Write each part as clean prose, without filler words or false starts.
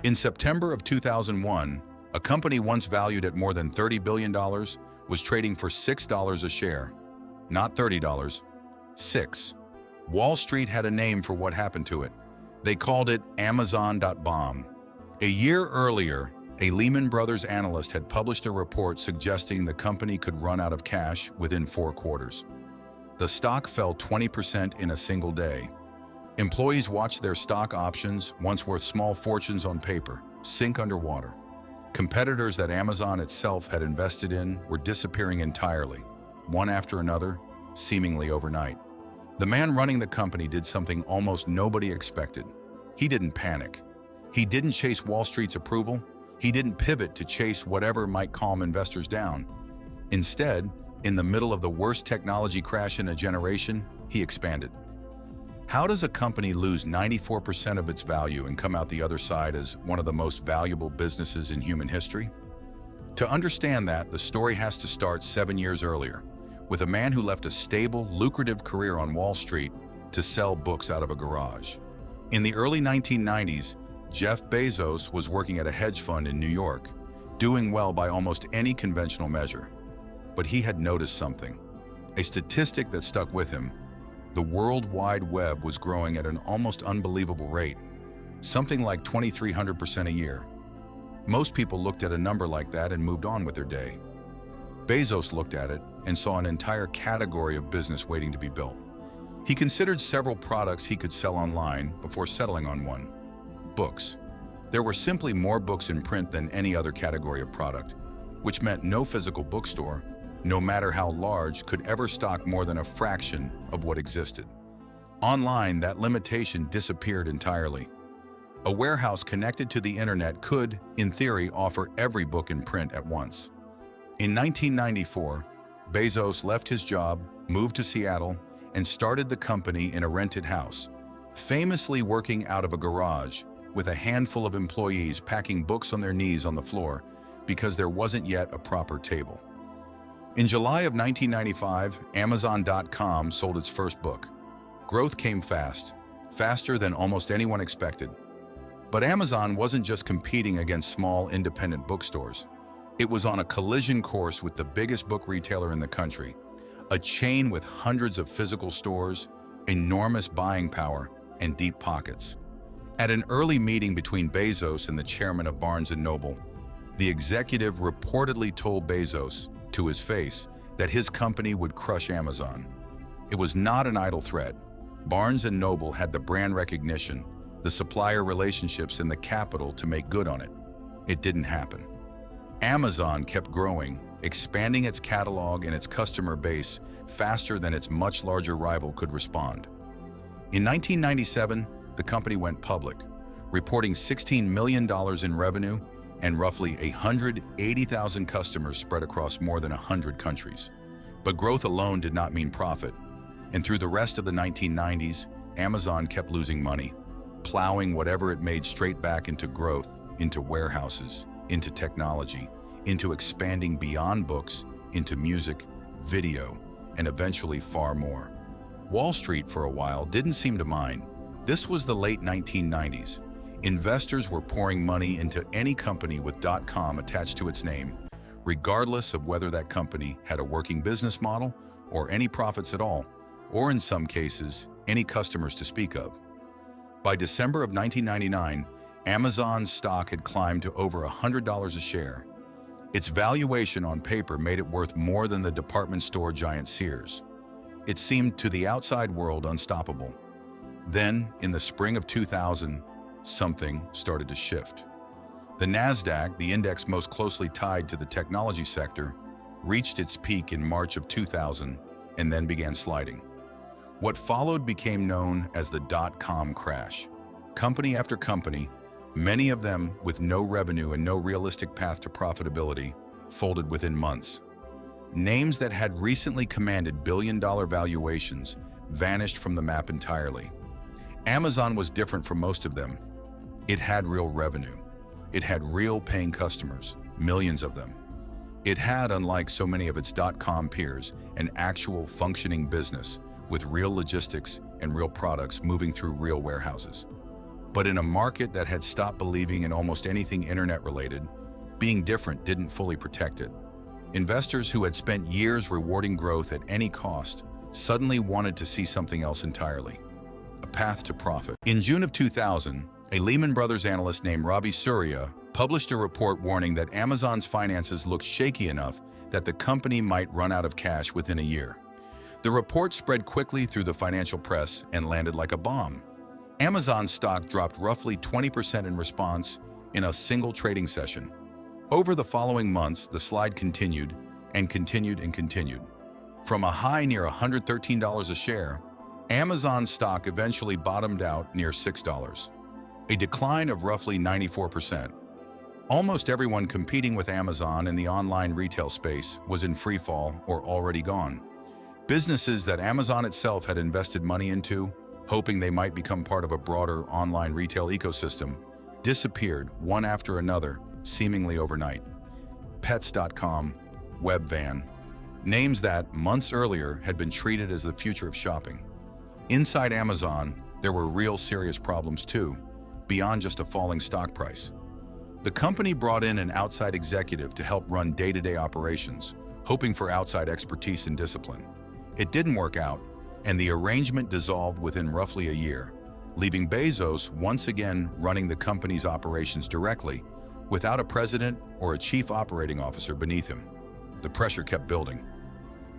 In September of 2001, a company once valued at more than $30 billion was trading for $6 a share. Not $30, $6. Wall Street had a name for what happened to it. They called it Amazon.bomb. A year earlier, a Lehman Brothers analyst had published a report suggesting the company could run out of cash within 4 quarters. The stock fell 20% in a single day. Employees watched their stock options, once worth small fortunes on paper, sink underwater. Competitors that Amazon itself had invested in were disappearing entirely, one after another, seemingly overnight. The man running the company did something almost nobody expected. He didn't panic. He didn't chase Wall Street's approval. He didn't pivot to chase whatever might calm investors down. Instead, in the middle of the worst technology crash in a generation, he expanded. How does a company lose 94% of its value and come out the other side as one of the most valuable businesses in human history? To understand that, the story has to start 7 years earlier, with a man who left a stable, lucrative career on Wall Street to sell books out of a garage. In the early 1990s, Jeff Bezos was working at a hedge fund in New York, doing well by almost any conventional measure. But he had noticed something, a statistic that stuck with him. The World Wide Web was growing at an almost unbelievable rate, something like 2,300% a year. Most people looked at a number like that and moved on with their day. Bezos looked at it and saw an entire category of business waiting to be built. He considered several products he could sell online before settling on one: books. There were simply more books in print than any other category of product, which meant no physical bookstore, no matter how large, could ever stock more than a fraction of what existed. Online, that limitation disappeared entirely. A warehouse connected to the internet could, in theory, offer every book in print at once. In 1994, Bezos left his job, moved to Seattle, and started the company in a rented house, famously working out of a garage, with a handful of employees packing books on their knees on the floor because there wasn't yet a proper table. In July of 1995, Amazon.com sold its first book. Growth came fast, faster than almost anyone expected. But Amazon wasn't just competing against small independent bookstores. It was on a collision course with the biggest book retailer in the country, a chain with hundreds of physical stores, enormous buying power, and deep pockets. At an early meeting between Bezos and the chairman of Barnes & Noble, the executive reportedly told Bezos, to his face, that his company would crush Amazon. It was not an idle threat. Barnes & Noble had the brand recognition, the supplier relationships, and the capital to make good on it. It didn't happen. Amazon kept growing, expanding its catalog and its customer base faster than its much larger rival could respond. In 1997, the company went public, reporting $16 million in revenue and roughly 180,000 customers spread across more than 100 countries. But growth alone did not mean profit, and through the rest of the 1990s, Amazon kept losing money, plowing whatever it made straight back into growth, into warehouses, into technology, into expanding beyond books, into music, video, and eventually far more. Wall Street, for a while, didn't seem to mind. This was the late 1990s. Investors were pouring money into any company with .com attached to its name, regardless of whether that company had a working business model or any profits at all, or in some cases, any customers to speak of. By December of 1999, Amazon's stock had climbed to over $100 a share. Its valuation on paper made it worth more than the department store giant Sears. It seemed to the outside world unstoppable. Then, in the spring of 2000, something started to shift. The Nasdaq, the index most closely tied to the technology sector, reached its peak in March of 2000 and then began sliding. What followed became known as the .com crash. Company after company, many of them with no revenue and no realistic path to profitability, folded within months. Names that had recently commanded billion-dollar valuations vanished from the map entirely. Amazon was different from most of them. It had real revenue. It had real paying customers, millions of them. It had, unlike so many of its .com peers, an actual functioning business with real logistics and real products moving through real warehouses. But in a market that had stopped believing in almost anything internet-related, being different didn't fully protect it. Investors who had spent years rewarding growth at any cost suddenly wanted to see something else entirely: a path to profit. In June of 2000, a Lehman Brothers analyst named Ravi Surya published a report warning that Amazon's finances looked shaky enough that the company might run out of cash within a year. The report spread quickly through the financial press and landed like a bomb. Amazon stock dropped roughly 20% in response in a single trading session. Over the following months, the slide continued and continued and continued. From a high near $113 a share, Amazon stock eventually bottomed out near $6, a decline of roughly 94%. Almost everyone competing with Amazon in the online retail space was in free fall or already gone. Businesses that Amazon itself had invested money into, hoping they might become part of a broader online retail ecosystem, disappeared one after another, seemingly overnight. Pets.com, Webvan, names that months earlier had been treated as the future of shopping. Inside Amazon, there were real serious problems too, beyond just a falling stock price. The company brought in an outside executive to help run day-to-day operations, hoping for outside expertise and discipline. It didn't work out, and the arrangement dissolved within roughly a year, leaving Bezos once again running the company's operations directly, without a president or a chief operating officer beneath him. The pressure kept building.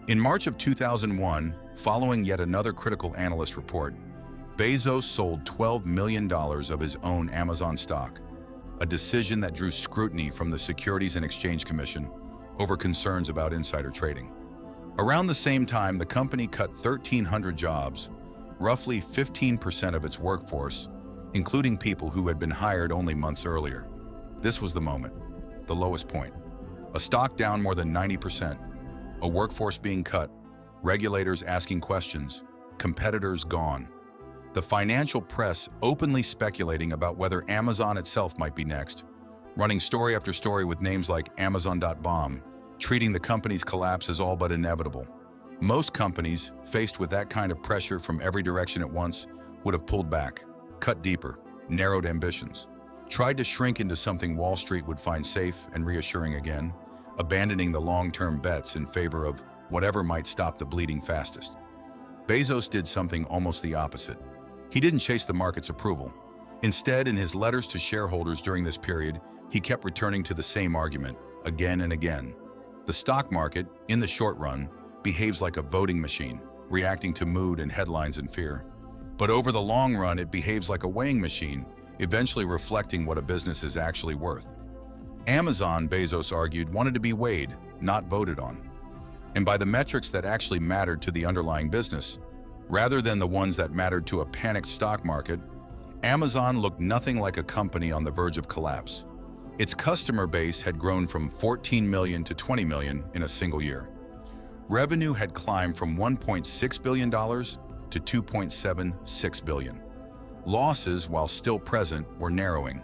In March of 2001, following yet another critical analyst report, Bezos sold $12 million of his own Amazon stock, a decision that drew scrutiny from the Securities and Exchange Commission over concerns about insider trading. Around the same time, the company cut 1,300 jobs, roughly 15% of its workforce, including people who had been hired only months earlier. This was the moment, the lowest point. A stock down more than 90%, a workforce being cut, regulators asking questions, competitors gone. The financial press openly speculating about whether Amazon itself might be next, running story after story with names like Amazon.bomb, treating the company's collapse as all but inevitable. Most companies, faced with that kind of pressure from every direction at once, would have pulled back, cut deeper, narrowed ambitions, tried to shrink into something Wall Street would find safe and reassuring again, abandoning the long-term bets in favor of whatever might stop the bleeding fastest. Bezos did something almost the opposite. He didn't chase the market's approval. Instead, in his letters to shareholders during this period, he kept returning to the same argument, again and again. The stock market, in the short run, behaves like a voting machine, reacting to mood and headlines and fear. But over the long run, it behaves like a weighing machine, eventually reflecting what a business is actually worth. Amazon, Bezos argued, wanted to be weighed, not voted on, and by the metrics that actually mattered to the underlying business, rather than the ones that mattered to a panicked stock market. Amazon looked nothing like a company on the verge of collapse. Its customer base had grown from 14 million to 20 million in a single year. Revenue had climbed from $1.6 billion to $2.76 billion. Losses, while still present, were narrowing.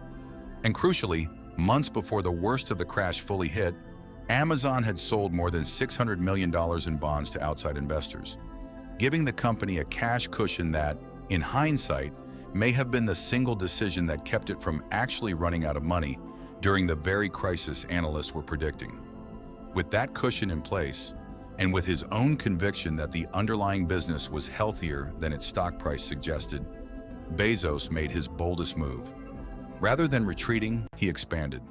And crucially, months before the worst of the crash fully hit, Amazon had sold more than $600 million in bonds to outside investors, giving the company a cash cushion that, in hindsight, may have been the single decision that kept it from actually running out of money during the very crisis analysts were predicting. With that cushion in place, and with his own conviction that the underlying business was healthier than its stock price suggested, Bezos made his boldest move. Rather than retreating, he expanded.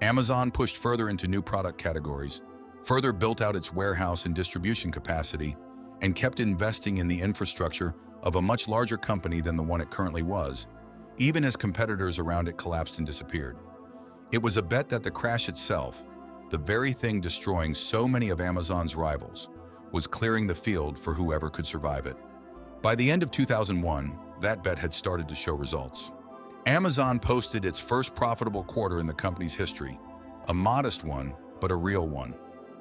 Amazon pushed further into new product categories, further built out its warehouse and distribution capacity, and kept investing in the infrastructure of a much larger company than the one it currently was, even as competitors around it collapsed and disappeared. It was a bet that the crash itself, the very thing destroying so many of Amazon's rivals, was clearing the field for whoever could survive it. By the end of 2001, that bet had started to show results. Amazon posted its first profitable quarter in the company's history, a modest one, but a real one,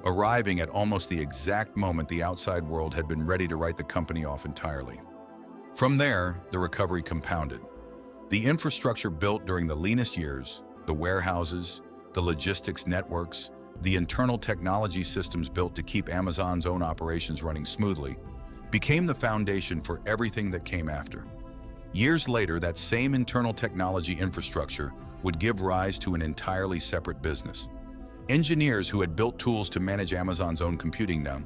arriving at almost the exact moment the outside world had been ready to write the company off entirely. From there, the recovery compounded. The infrastructure built during the leanest years, the warehouses, the logistics networks, the internal technology systems built to keep Amazon's own operations running smoothly, became the foundation for everything that came after. Years later, that same internal technology infrastructure would give rise to an entirely separate business. Engineers who had built tools to manage Amazon's own computing now